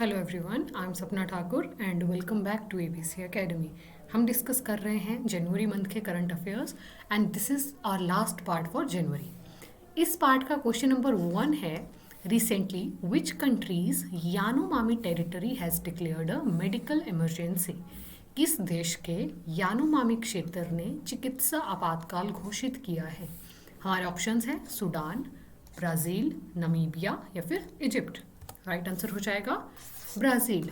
Hello everyone, I am Sapna Thakur and welcome back to ABC academy. हम discuss कर रहे हैं जनवरी मंथ के current affairs and this is our last part for January. इस part का क्वेश्चन नंबर 1 है, recently which countries Yanomami territory has declared a medical emergency. किस देश के यानोमामी क्षेत्र ने चिकित्सा आपातकाल घोषित किया है? हमारे ऑप्शंस हैं सूडान, ब्राज़ील, नमीबिया या फिर इजिप्ट। राइट आंसर हो जाएगा ब्राज़ील।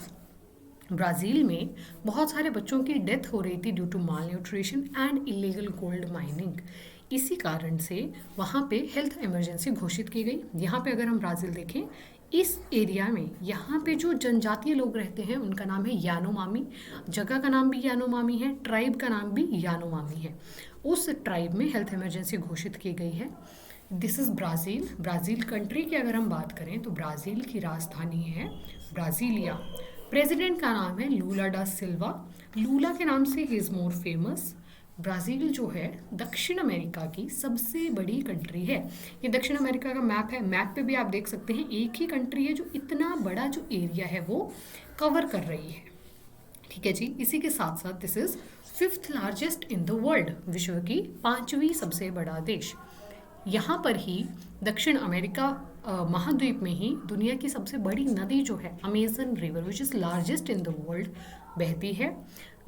ब्राज़ील में बहुत सारे बच्चों की डेथ हो रही थी due to malnutrition and illegal gold mining. इसी कारण से वहाँ पे हेल्थ इमरजेंसी घोषित की गई। यहाँ पे अगर हम ब्राज़ील देखें, इस एरिया में यहाँ पे जो जनजातीय लोग रहते हैं उनका नाम है यानोमामी। जगह का नाम भी यानोमामी है, ट्राइब का नाम भी यानोमामी है। उस ट्राइब में हेल्थ इमरजेंसी घोषित की गई है। This is Brazil. Brazil country की अगर हम बात करें तो ब्राज़ील की राजधानी है ब्राज़ीलिया। प्रेसिडेंट का नाम है लूला डा सिल्वा। लूला के नाम से he is more famous. Brazil जो है दक्षिण अमेरिका की सबसे बड़ी कंट्री है। ये दक्षिण अमेरिका का मैप है। मैप पे भी आप देख सकते हैं एक ही कंट्री है जो इतना बड़ा जो एरिया है वो कवर कर रही है। ठीक है जी। इसी के साथ साथ this is 5th largest in the world, विश्व की 5वीं सबसे बड़ा देश। यहाँ पर ही दक्षिण अमेरिका महाद्वीप में ही दुनिया की सबसे बड़ी नदी जो है Amazon river which is largest in the world बहती है।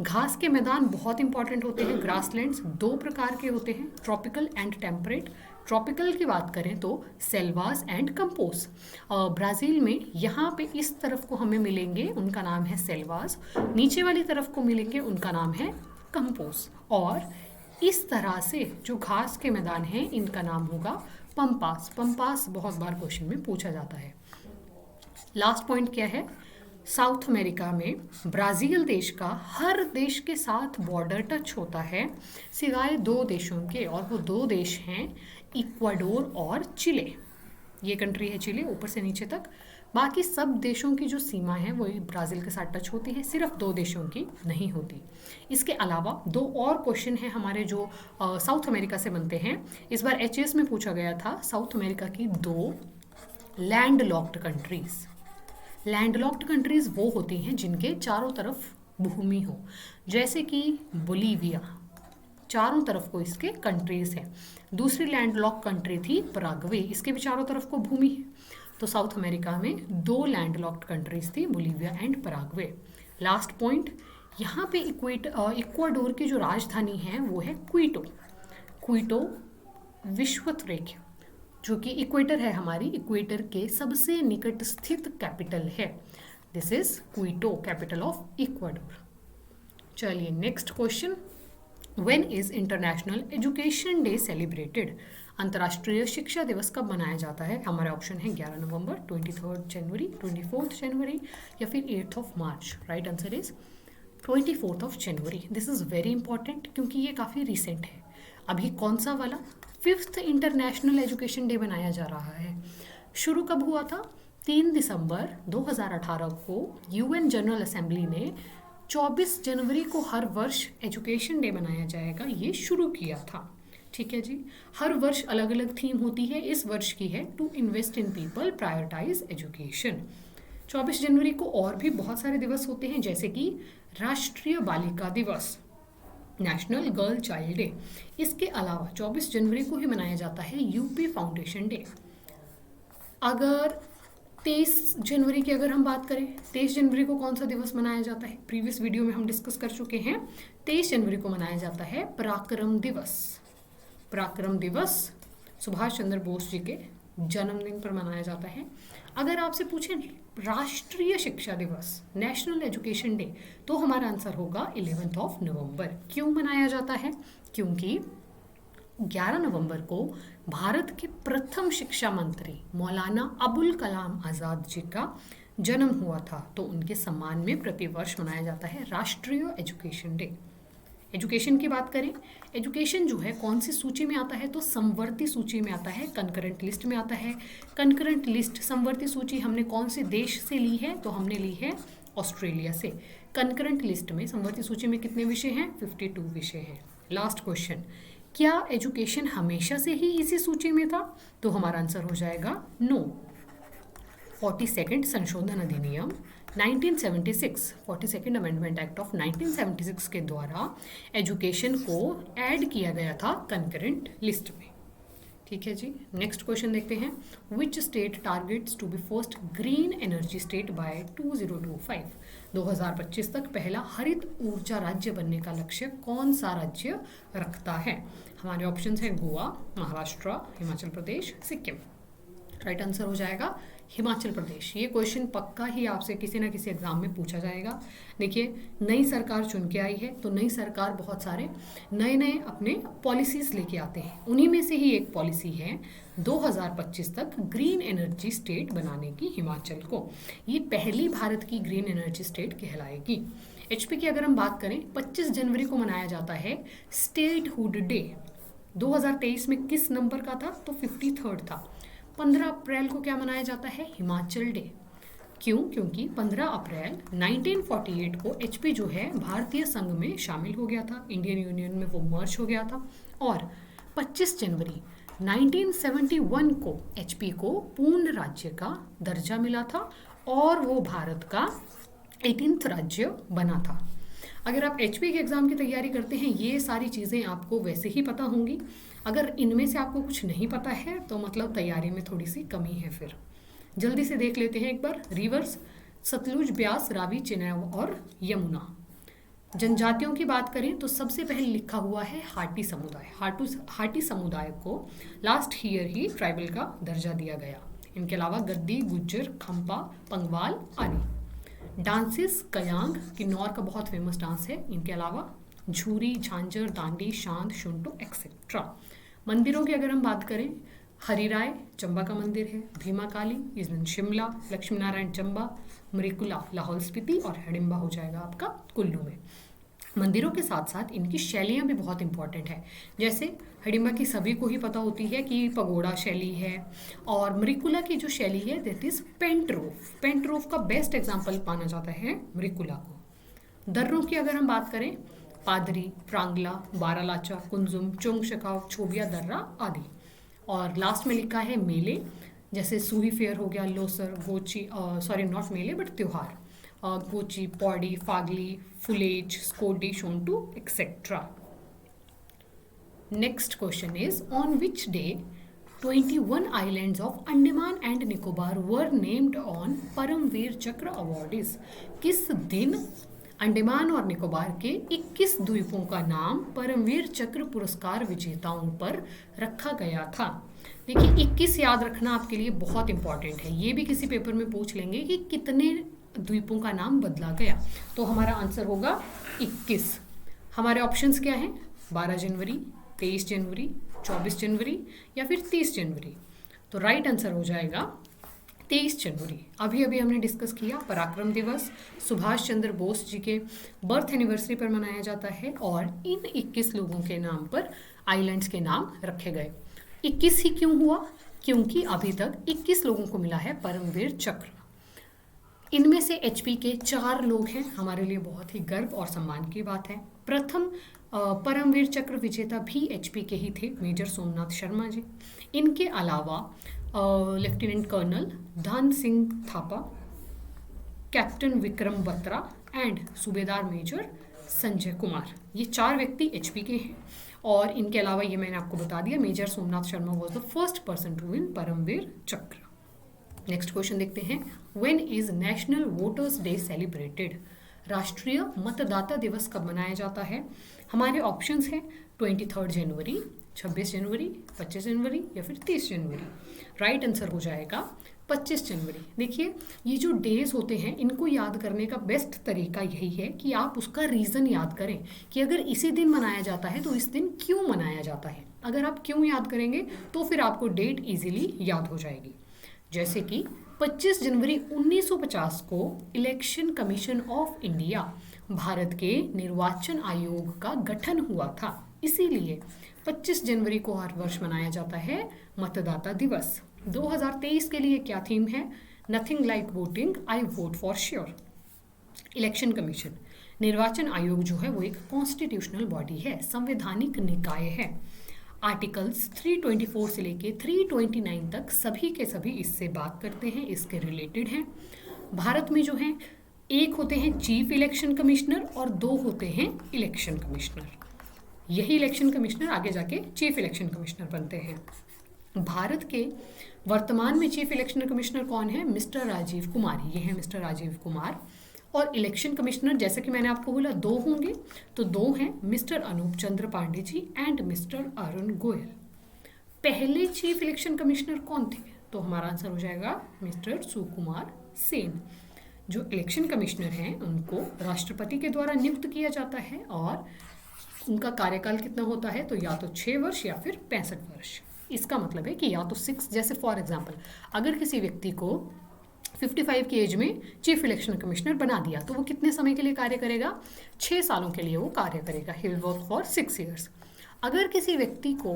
घास के मैदान बहुत इंपॉर्टेंट होते हैं। ग्रासलैंड्स 2 प्रकार के होते हैं, ट्रॉपिकल एंड टेम्परेट। ट्रॉपिकल की बात करें तो सेल्वास एंड कंपोस। ब्राज़ील में यहाँ पे इस तरफ को हमें मिलेंगे, उनका नाम है सेल्वास। नीचे वाली तरफ को मिलेंगे, उनका नाम है कंपोस। और इस तरह से जो घास के मैदान हैं इनका नाम होगा पंपास। पंपास बहुत बार क्वेश्चन में पूछा जाता है। लास्ट पॉइंट क्या है? साउथ अमेरिका में ब्राज़ील देश का हर देश के साथ बॉर्डर टच होता है सिवाय 2 देशों के, और वो 2 देश हैं इक्वाडोर और चिले। ये कंट्री है चिले ऊपर से नीचे तक। बाकी सब देशों की जो सीमा है वो ब्राज़ील के साथ टच होती है, सिर्फ 2 देशों की नहीं होती। इसके अलावा 2 और क्वेश्चन हैं हमारे जो साउथ अमेरिका से बनते हैं। इस बार एचएस में पूछा गया था साउथ अमेरिका की 2 land locked countries. Land locked countries वो होती हैं जिनके चारों तरफ भूमि हो, जैसे कि बोलीविया, चारों तरफ को इसके कंट्रीज है। दूसरी लैंड लॉक कंट्री थी पराग्वे, इसके भी चारों तरफ को भूमि है। तो साउथ अमेरिका में 2 लैंड लॉक्ड कंट्रीज थी, Bolivia and Paraguay. Last point, यहाँ पे इक्वाडोर की जो राजधानी है वो है क्विटो। क्विटो विश्वत्रेख जो कि इक्वेटर है, हमारी इक्वेटर के सबसे निकट स्थित कैपिटल है। This is Quito, capital of Ecuador. चलिए next question, when is international education day celebrated? अंतर्राष्ट्रीय शिक्षा दिवस कब मनाया जाता है? हमारा ऑप्शन है 11 नवंबर, 23 जनवरी, 24 जनवरी या फिर 8 मार्च। Right answer is 24 January. This is very important क्योंकि ये काफ़ी रिसेंट है। अभी कौन सा वाला 5th इंटरनेशनल एजुकेशन डे मनाया जा रहा है। शुरू कब हुआ था? 3 दिसंबर 2018 को यूएन जनरल असेंबली ने 24 जनवरी को हर वर्ष एजुकेशन डे मनाया जाएगा ये शुरू किया था। ठीक है जी। हर वर्ष अलग अलग थीम होती है। इस वर्ष की है to invest in people, prioritise education. 24 जनवरी को और भी बहुत सारे दिवस होते हैं, जैसे कि राष्ट्रीय बालिका दिवस, नेशनल गर्ल चाइल्ड डे। इसके अलावा 24 जनवरी को ही मनाया जाता है यूपी फाउंडेशन डे। अगर 23 जनवरी की अगर हम बात करें, 23 जनवरी को कौन सा दिवस मनाया जाता है? प्रीवियस वीडियो में हम डिस्कस कर चुके हैं। 23 जनवरी को मनाया जाता है पराक्रम दिवस। पराक्रम दिवस सुभाष चंद्र बोस जी के जन्मदिन पर मनाया जाता है। अगर आपसे पूछें राष्ट्रीय शिक्षा दिवस, नेशनल एजुकेशन डे, तो हमारा आंसर होगा 11 नवंबर। क्यों मनाया जाता है? क्योंकि 11 नवंबर को भारत के प्रथम शिक्षा मंत्री मौलाना अबुल कलाम आज़ाद जी का जन्म हुआ था, तो उनके सम्मान में प्रतिवर्ष मनाया जाता है राष्ट्रीय एजुकेशन डे। एजुकेशन की बात करें, एजुकेशन जो है कौन सी सूची में आता है? तो समवर्ती सूची में आता है, कंकरेंट लिस्ट में आता है। कंकरेंट लिस्ट, समवर्ती सूची हमने कौन से देश से ली है? तो हमने ली है ऑस्ट्रेलिया से। कंकरेंट लिस्ट में, समवर्ती सूची में कितने विषय हैं? 52 विषय हैं। लास्ट क्वेश्चन, क्या एजुकेशन हमेशा से ही इसी सूची में था? तो हमारा आंसर हो जाएगा नो। 42nd संशोधन अधिनियम 1976, 42nd अमेंडमेंट एक्ट ऑफ 1976 के द्वारा एजुकेशन को ऐड किया गया था कंकरेंट लिस्ट में। ठीक है जी, नेक्स्ट क्वेश्चन देखते हैं। Which state targets to be first green energy state by 2025? 2025 तक पहला हरित ऊर्जा राज्य बनने का लक्ष्य कौन सा राज्य रखता है? हमारे ऑप्शंस हैं गोवा, महाराष्ट्र, हिमाचल प्रदेश, सिक्किम। राइट आंसर हो जाएगा हिमाचल प्रदेश। ये क्वेश्चन पक्का ही आपसे किसी ना किसी एग्जाम में पूछा जाएगा। देखिए, नई सरकार चुन के आई है तो नई सरकार बहुत सारे नए नए अपने पॉलिसीज लेके आते हैं। उन्हीं में से ही एक पॉलिसी है 2025 तक ग्रीन एनर्जी स्टेट बनाने की हिमाचल को। ये पहली भारत की ग्रीन एनर्जी स्टेट कहलाएगी। एचपी की अगर हम बात करें, 25 जनवरी को मनाया जाता है स्टेटहुड डे। 2023 में किस नंबर का था? तो 53rd था। 15 अप्रैल को क्या मनाया जाता है? हिमाचल डे। क्यों? क्योंकि 15 अप्रैल 1948 को एचपी जो है भारतीय संघ में शामिल हो गया था, इंडियन यूनियन में वो मर्ज हो गया था। और 25 जनवरी 1971 को एचपी को पूर्ण राज्य का दर्जा मिला था और वो भारत का 18th राज्य बना था। अगर आप एचपी के एग्ज़ाम की तैयारी करते हैं, ये सारी चीज़ें आपको वैसे ही पता होंगी। अगर इनमें से आपको कुछ नहीं पता है तो मतलब तैयारी में थोड़ी सी कमी है। फिर जल्दी से देख लेते हैं एक बार। रिवर्स सतलुज, ब्यास, रावी, चेनाब और यमुना। जनजातियों की बात करें तो सबसे पहले लिखा हुआ है हाटी समुदाय। हाटी समुदाय को लास्ट ईयर ही ट्राइबल का दर्जा दिया गया। इनके अलावा गद्दी, गुज्जर, खंपा, पंगवाल आदि। डांसेस, कयांग किन्नौर का बहुत फेमस डांस है। इनके अलावा झूरी, झांझर, दांडी, शांत, शुंटो एक्सेट्रा। मंदिरों की अगर हम बात करें, हरिराय चंबा का मंदिर है, भीमा काली इस दिन शिमला, लक्ष्मी नारायण चंबा, मरिकुला लाहौल स्पीति और हिडिंबा हो जाएगा आपका कुल्लू में। मंदिरों के साथ साथ इनकी शैलियाँ भी बहुत इंपॉर्टेंट है। जैसे हिडिंबा की सभी को ही पता होती है कि पगोड़ा शैली है, और मरिकुला की जो शैली है that is paint roof. Paint roof का बेस्ट एग्जाम्पल माना जाता है मरिकुला को। दर्रों की अगर हम बात करें, पादरी, प्रांगला, बारालाचा, कुंजुम, चोंग शकाव, छोबिया दर्रा आदि। और लास्ट में लिखा है मेले, जैसे सूही फेयर हो गया, लोसर, गोची, सॉरी नॉट मेले बट त्योहार, गोची, Pauri, Phagli, फुलेज, स्कोडी, Shontu etcetera. Next question is on which day 21 islands of Andaman and Nicobar were named on Paramvir चक्र अवार्डीज? किस दिन अंडमान और निकोबार के 21 द्वीपों का नाम परमवीर चक्र पुरस्कार विजेताओं पर रखा गया था? देखिए, 21 याद रखना आपके लिए बहुत इंपॉर्टेंट है। ये भी किसी पेपर में पूछ लेंगे कि कितने द्वीपों का नाम बदला गया, तो हमारा आंसर होगा 21। हमारे ऑप्शंस क्या हैं? 12 जनवरी, 23 जनवरी, 24 जनवरी या फिर 30 जनवरी। तो राइट आंसर हो जाएगा 23 जनवरी। अभी अभी हमने डिस्कस किया, पराक्रम दिवस सुभाष चंद्र बोस जी के बर्थ एनिवर्सरी पर मनाया जाता है और इन 21 लोगों के नाम पर आइलैंड्स के नाम रखे गए। 21 ही क्यों हुआ? क्योंकि अभी तक 21 लोगों को मिला है परमवीर चक्र। इनमें से एचपी के 4 लोग हैं, हमारे लिए बहुत ही गर्व और सम्मान की बात है। प्रथम परमवीर चक्र विजेता भी एचपी के ही थे, मेजर सोमनाथ शर्मा जी। इनके अलावा lieutenant colonel Dhan Singh Thapa, captain Vikram Batra and सूबेदार मेजर संजय कुमार, ये 4 व्यक्ति एचपी के हैं। और इनके अलावा ये मैंने आपको बता दिया, major Somnath Sharma was the first person to win Paramvir Chakra. Next question देखते हैं, when is national voters day celebrated? राष्ट्रीय मतदाता दिवस कब मनाया जाता है? हमारे ऑप्शंस हैं 23 जनवरी, 26 जनवरी, 25 जनवरी या फिर 30 जनवरी। राइट आंसर हो जाएगा 25 जनवरी। देखिए, ये जो डेज होते हैं इनको याद करने का बेस्ट तरीका यही है कि आप उसका रीज़न याद करें कि अगर इसी दिन मनाया जाता है तो इस दिन क्यों मनाया जाता है। अगर आप क्यों याद करेंगे तो फिर आपको डेट इजीली याद हो जाएगी। जैसे कि 25 जनवरी 1950 को election commission of India, Bharat के निर्वाचन आयोग का गठन हुआ था, इसीलिए 25 जनवरी को हर वर्ष मनाया जाता है मतदाता दिवस। 2023 के लिए क्या थीम है? Nothing like voting, I vote for sure. Election commission, निर्वाचन आयोग जो है वो एक कॉन्स्टिट्यूशनल बॉडी है, संवैधानिक निकाय है। आर्टिकल्स 324 से लेके 329 तक सभी के सभी इससे बात करते हैं, इसके रिलेटेड हैं। भारत में जो है एक होते हैं चीफ इलेक्शन कमिश्नर और दो होते हैं इलेक्शन कमिश्नर। यही इलेक्शन कमिश्नर आगे जाके चीफ इलेक्शन कमिश्नर बनते हैं। भारत के वर्तमान में चीफ इलेक्शन कमिश्नर कौन है? मिस्टर राजीव कुमार। ये है मिस्टर राजीव कुमार। और इलेक्शन कमिश्नर जैसे कि मैंने आपको बोला दो होंगे, तो दो हैं mister Anup Chandra Pande ji and mister Arun Goyal. पहले चीफ इलेक्शन कमिश्नर कौन थे? तो हमारा आंसर हो जाएगा मिस्टर सुकुमार सेन। जो इलेक्शन कमिश्नर हैं उनको राष्ट्रपति के द्वारा नियुक्त किया जाता है और उनका कार्यकाल कितना होता है? तो या तो 6 वर्ष या फिर 65 वर्ष। इसका मतलब है कि या तो 6, जैसे फॉर एग्जाम्पल अगर किसी व्यक्ति को 55 की एज में चीफ इलेक्शन कमिश्नर बना दिया तो वो कितने समय के लिए कार्य करेगा? 6 सालों के लिए वो कार्य करेगा। He will work for 6 years. अगर किसी व्यक्ति को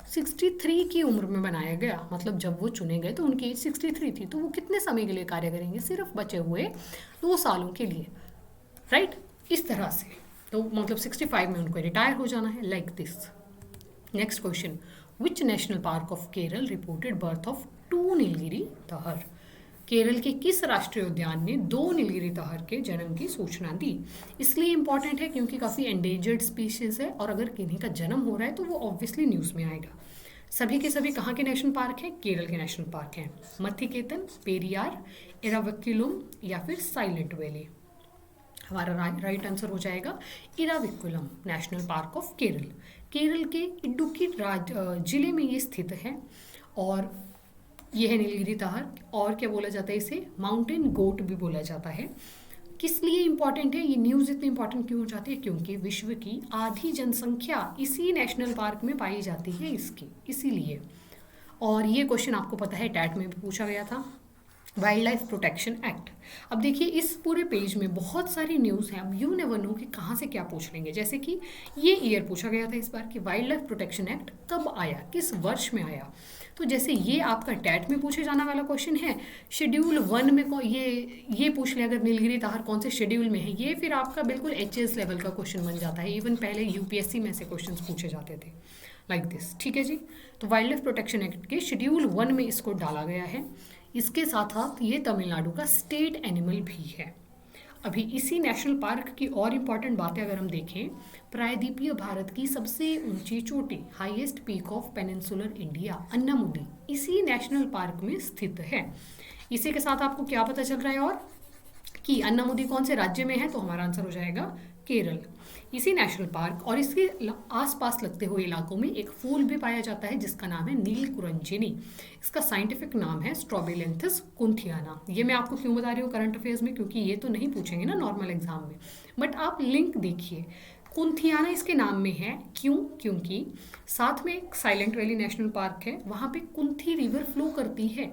63 की उम्र में बनाया गया, मतलब जब वो चुने गए तो उनकी एज 63 थी, तो वो कितने समय के लिए कार्य करेंगे? सिर्फ बचे हुए 2 सालों के लिए, राइट? इस तरह से तो मतलब 65 में उनको रिटायर हो जाना है, like this. Next question, which national park of Kerala reported birth of 2 Nilgiri तहर? केरल के किस राष्ट्रीय उद्यान ने 2 नीलगिरी तहर के जन्म की सूचना दी? इसलिए इंपॉर्टेंट है क्योंकि काफ़ी एंडेंजर्ड स्पीशीज है और अगर किन्हीं का जन्म हो रहा है तो वो ऑब्वियसली न्यूज़ में आएगा। सभी के सभी कहाँ के नेशनल पार्क हैं? केरल के नेशनल पार्क हैं। मथिकेतन, पेरियार, इराविकुलम या फिर साइलेंट वैली। हमारा राइट आंसर हो जाएगा Eravikulam national park of Kerala. Kerala के इडुक्की जिले में ये स्थित है और ये है नीलगिरी तहर। और क्या बोला जाता है इसे? माउंटेन गोट भी बोला जाता है। किस लिए इंपॉर्टेंट है ये न्यूज़? इतनी इंपॉर्टेंट क्यों हो जाती है? क्योंकि विश्व की आधी जनसंख्या इसी नेशनल पार्क में पाई जाती है इसकी, इसीलिए। और ये क्वेश्चन आपको पता है टैट में भी पूछा गया था, वाइल्ड लाइफ प्रोटेक्शन एक्ट। अब देखिए इस पूरे पेज में बहुत सारी न्यूज़ हैं, अब यू नेवर नो कि कहाँ से क्या पूछ लेंगे। जैसे कि ये ईयर पूछा गया था इस बार कि वाइल्ड लाइफ प्रोटेक्शन एक्ट कब आया, किस वर्ष में आया। तो जैसे ये आपका टैट में पूछे जाने वाला क्वेश्चन है। शेड्यूल 1 में ये पूछ ले अगर नीलगिरी तहर कौन से शेड्यूल में है, ये फिर आपका बिल्कुल HS लेवल का क्वेश्चन बन जाता है। इवन पहले UPSC में से क्वेश्चन पूछे जाते थे लाइक दिस, ठीक है जी। तो वाइल्ड लाइफ प्रोटेक्शन एक्ट के शेड्यूल 1 में इसको डाला गया है। इसके साथ साथ ये तमिलनाडु का स्टेट एनिमल भी है। अभी इसी नेशनल पार्क की और इम्पॉर्टेंट बातें अगर हम देखें, प्रायद्वीपीय भारत की सबसे ऊंची चोटी, highest peak of peninsular India, Anamudi, इसी नेशनल पार्क में स्थित है। इसी के साथ आपको क्या पता चल रहा है और कि अन्नामुदी कौन से राज्य में है? तो हमारा आंसर हो जाएगा केरल। इसी नेशनल पार्क और इसके आसपास लगते हुए इलाकों में एक फूल भी पाया जाता है जिसका नाम है नीलकुरंजिनी। इसका साइंटिफिक नाम है स्ट्रॉबिलेंथिस कुंथियाना। ये मैं आपको क्यों बता रही हूँ करंट अफेयर्स में, क्योंकि ये तो नहीं पूछेंगे ना नॉर्मल एग्जाम में, बट आप लिंक देखिए। कुंथियाना इसके नाम में है, क्यों? क्योंकि साथ में एक साइलेंट वैली नेशनल पार्क है, वहाँ पे कुंथी रिवर फ्लो करती है।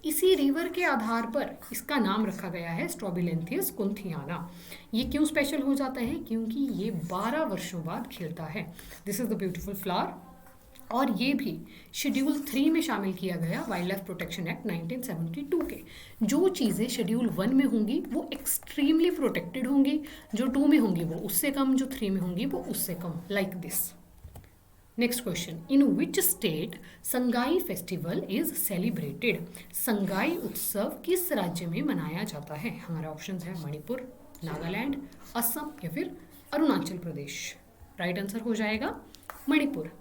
इसी रिवर के आधार पर इसका नाम रखा गया है स्ट्रॉबिलेंथियस कुंथियाना। ये क्यों स्पेशल हो जाता है? क्योंकि ये 12 वर्षों बाद खिलता है। This is the beautiful flower. और ये भी शेड्यूल 3 में शामिल किया गया वाइल्ड लाइफ प्रोटेक्शन एक्ट 1972 के। जो चीज़ें शेड्यूल 1 में होंगी वो एक्सट्रीमली प्रोटेक्टेड होंगी, जो 2 में होंगी वो उससे कम, जो 3 में होंगी वो उससे कम, like this. Next question, in which state Sangai festival is celebrated? Sangai उत्सव किस राज्य में मनाया जाता है? हमारा ऑप्शन है मणिपुर, नागालैंड, असम या फिर अरुणाचल प्रदेश। राइट आंसर हो जाएगा मणिपुर।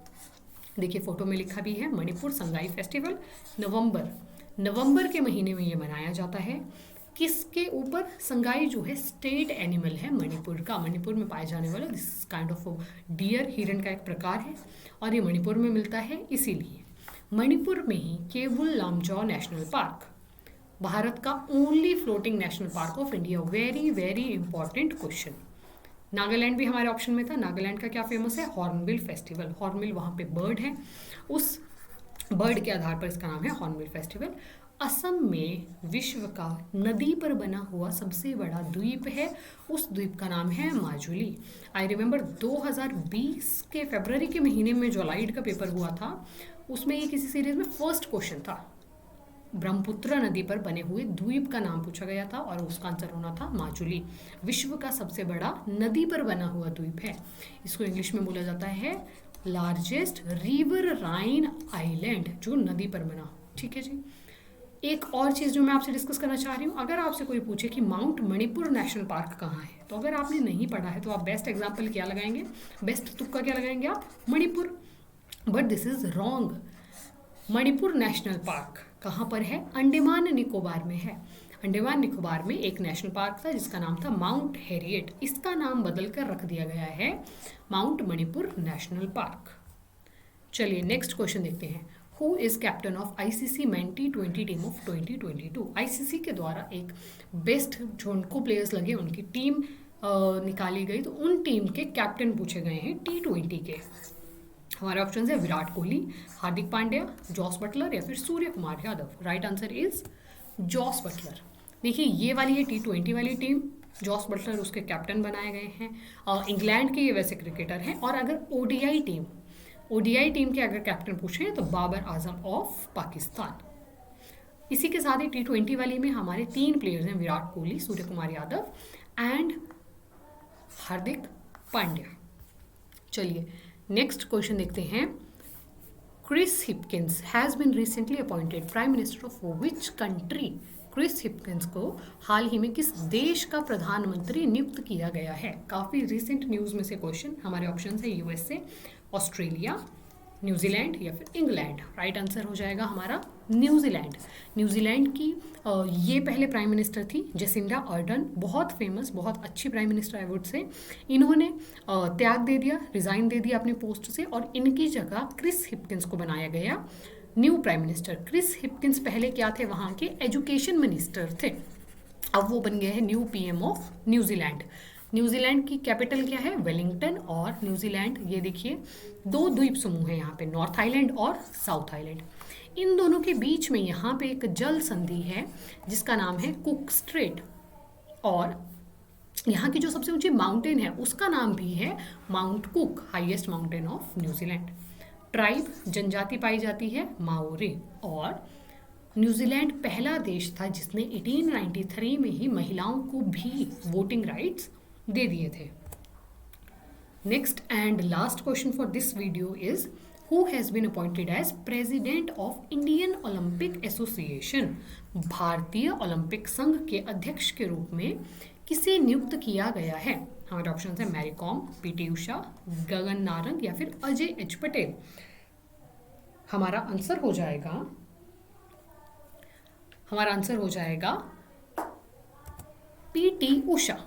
देखिए फोटो में लिखा भी है मणिपुर संगाई फेस्टिवल नवंबर के महीने में ये मनाया जाता है। किसके ऊपर? संगाई जो है स्टेट एनिमल है मणिपुर का, मणिपुर में पाए जाने वाला दिस काइंड ऑफ डियर, हिरन का एक प्रकार है और ये मणिपुर में मिलता है। इसीलिए मणिपुर में ही केवुल लामजाओ नेशनल पार्क, भारत का only floating national park of India. Very very important question. Nagaland भी हमारे ऑप्शन में था। नागालैंड का क्या फेमस है? Hornbill festival. हॉर्नबिल वहाँ पे बर्ड है, उस बर्ड के आधार पर इसका नाम है हॉर्नबिल फेस्टिवल। असम में विश्व का नदी पर बना हुआ सबसे बड़ा द्वीप है, उस द्वीप का नाम है माजुली। आई रिमेंबर 2020 के फरवरी के महीने में जो लाइड का पेपर हुआ था उसमें ये किसी सीरीज में फर्स्ट क्वेश्चन था। ब्रह्मपुत्र नदी पर बने हुए द्वीप का नाम पूछा गया था और उसका आंसर होना था माजुली। विश्व का सबसे बड़ा नदी पर बना हुआ द्वीप है। इसको इंग्लिश में बोला जाता है लार्जेस्ट रिवर राइन आइलैंड, जो नदी पर बना। ठीक है जी। एक और चीज़ जो मैं आपसे डिस्कस करना चाह रही हूँ, अगर आपसे कोई पूछे कि माउंट मणिपुर नेशनल पार्क कहाँ है, तो अगर आपने नहीं पढ़ा है तो आप बेस्ट एग्जाम्पल क्या लगाएंगे, बेस्ट तुक्का क्या लगाएंगे आप, Manipur. But this is wrong. Manipur national park कहाँ पर है, अंडमान निकोबार में है। अंडमान निकोबार में एक नेशनल पार्क था जिसका नाम था माउंट हैरियट, इसका नाम बदल कर रख दिया गया है माउंट मणिपुर नेशनल पार्क। चलिए नेक्स्ट क्वेश्चन देखते हैं। Who is captain of ICC main T20 team of 2022? ICC के द्वारा एक बेस्ट जो उनको प्लेयर्स लगे उनकी टीम निकाली गई, तो उन टीम के कैप्टन पूछे गए हैं T20 के। हमारे ऑप्शन है विराट कोहली, हार्दिक पांड्या, जॉस बटलर या फिर Surya Kumar Yadav. Right answer is Jos Buttler. देखिए ये वाली है T20 वाली टीम, जॉस बटलर उसके कैप्टन बनाए गए हैं। इंग्लैंड के ये वैसे क्रिकेटर हैं। और अगर ओडीआई टीम के अगर कैप्टन पूछें तो बाबर आजम ऑफ पाकिस्तान। इसी के साथ ही T20 वाली में हमारे 3 प्लेयर्स हैं, विराट कोहली, सूर्य कुमार यादव एंड हार्दिक पांड्या। चलिए नेक्स्ट क्वेश्चन देखते हैं। Chris Hipkins has been recently appointed prime minister of which country? Chris Hipkins को हाल ही में किस देश का प्रधानमंत्री नियुक्त किया गया है? काफ़ी रिसेंट न्यूज़ में से क्वेश्चन। हमारे ऑप्शन है यूएसए, ऑस्ट्रेलिया, न्यूजीलैंड या फिर इंग्लैंड। राइट आंसर हो जाएगा हमारा न्यूजीलैंड। न्यूजीलैंड की ये पहले प्राइम मिनिस्टर थी जेसिंडा अर्डन, बहुत फेमस, बहुत अच्छी prime minister I would say. इन्होंने त्याग दे दिया, रिजाइन दे दिया अपने पोस्ट से और इनकी जगह क्रिस हिपकिंस को बनाया गया new prime minister. Chris Hipkins पहले क्या थे, वहाँ के एजुकेशन मिनिस्टर थे, अब वो बन गए हैं new PM of New Zealand. New Zealand की कैपिटल क्या है, वेलिंगटन। और न्यूजीलैंड ये देखिए 2 द्वीप समूह हैं यहाँ पे, नॉर्थ आइलैंड और साउथ आइलैंड। इन दोनों के बीच में यहाँ पे एक जल संधि है जिसका नाम है कुक स्ट्रेट। और यहाँ की जो सबसे ऊंची माउंटेन है उसका नाम भी है mount cook, highest mountain of New Zealand. Tribe जनजाति पाई जाती है माओरी। और न्यूजीलैंड पहला देश था जिसने 1893 में ही महिलाओं को भी वोटिंग राइट्स दे दिए थे। Next and last question for this video is who has been appointed as president of Indian Olympic association? भारतीय ओलंपिक संघ के अध्यक्ष के रूप में किसे नियुक्त किया गया है? हमारे ऑप्शन है Mary com, PT Usha, Gagan Narang या फिर अजय एच पटेल। हमारा आंसर हो जाएगा पीटी उषा।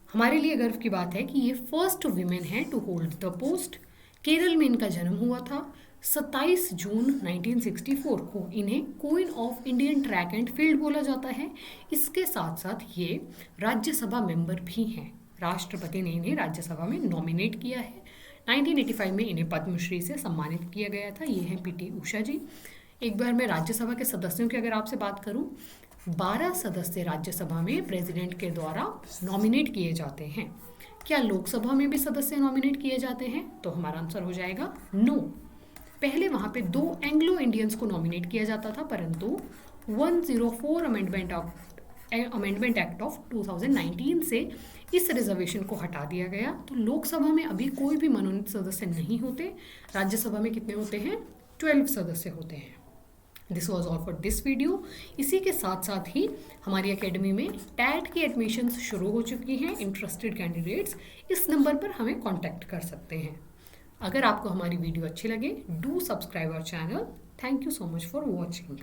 हमारे लिए गर्व की बात है कि ये फर्स्ट वीमेन है to hold the post. Kerala में इनका जन्म हुआ था 27 जून 1964 को। इन्हें queen of Indian track and field बोला जाता है। इसके साथ साथ ये राज्यसभा मेंबर भी हैं। राष्ट्रपति ने इन्हें राज्यसभा में नॉमिनेट किया है। 1985 में इन्हें पद्मश्री से सम्मानित किया गया था। ये हैं पीटी उषा जी। एक बार मैं राज्यसभा के सदस्यों की अगर आपसे बात करूं, 12 सदस्य राज्यसभा में प्रेसिडेंट के द्वारा नॉमिनेट किए जाते हैं। क्या लोकसभा में भी सदस्य नॉमिनेट किए जाते हैं? तो हमारा आंसर हो जाएगा नो। पहले वहाँ पे 2 एंग्लो इंडियंस को नॉमिनेट किया जाता था, परंतु 104 अमेंडमेंट एक्ट ऑफ 2019 से इस रिजर्वेशन को हटा दिया गया। तो लोकसभा में अभी कोई भी मनोनीत सदस्य नहीं होते। राज्यसभा में कितने होते हैं? 12 सदस्य होते हैं। This was all for this video. इसी के साथ साथ ही हमारी एकेडमी में टैट की एडमिशन्स शुरू हो चुकी हैं। इंटरेस्टेड कैंडिडेट्स इस नंबर पर हमें कॉन्टैक्ट कर सकते हैं। अगर आपको हमारी वीडियो अच्छी लगे, do subscribe our channel. Thank you so much for watching.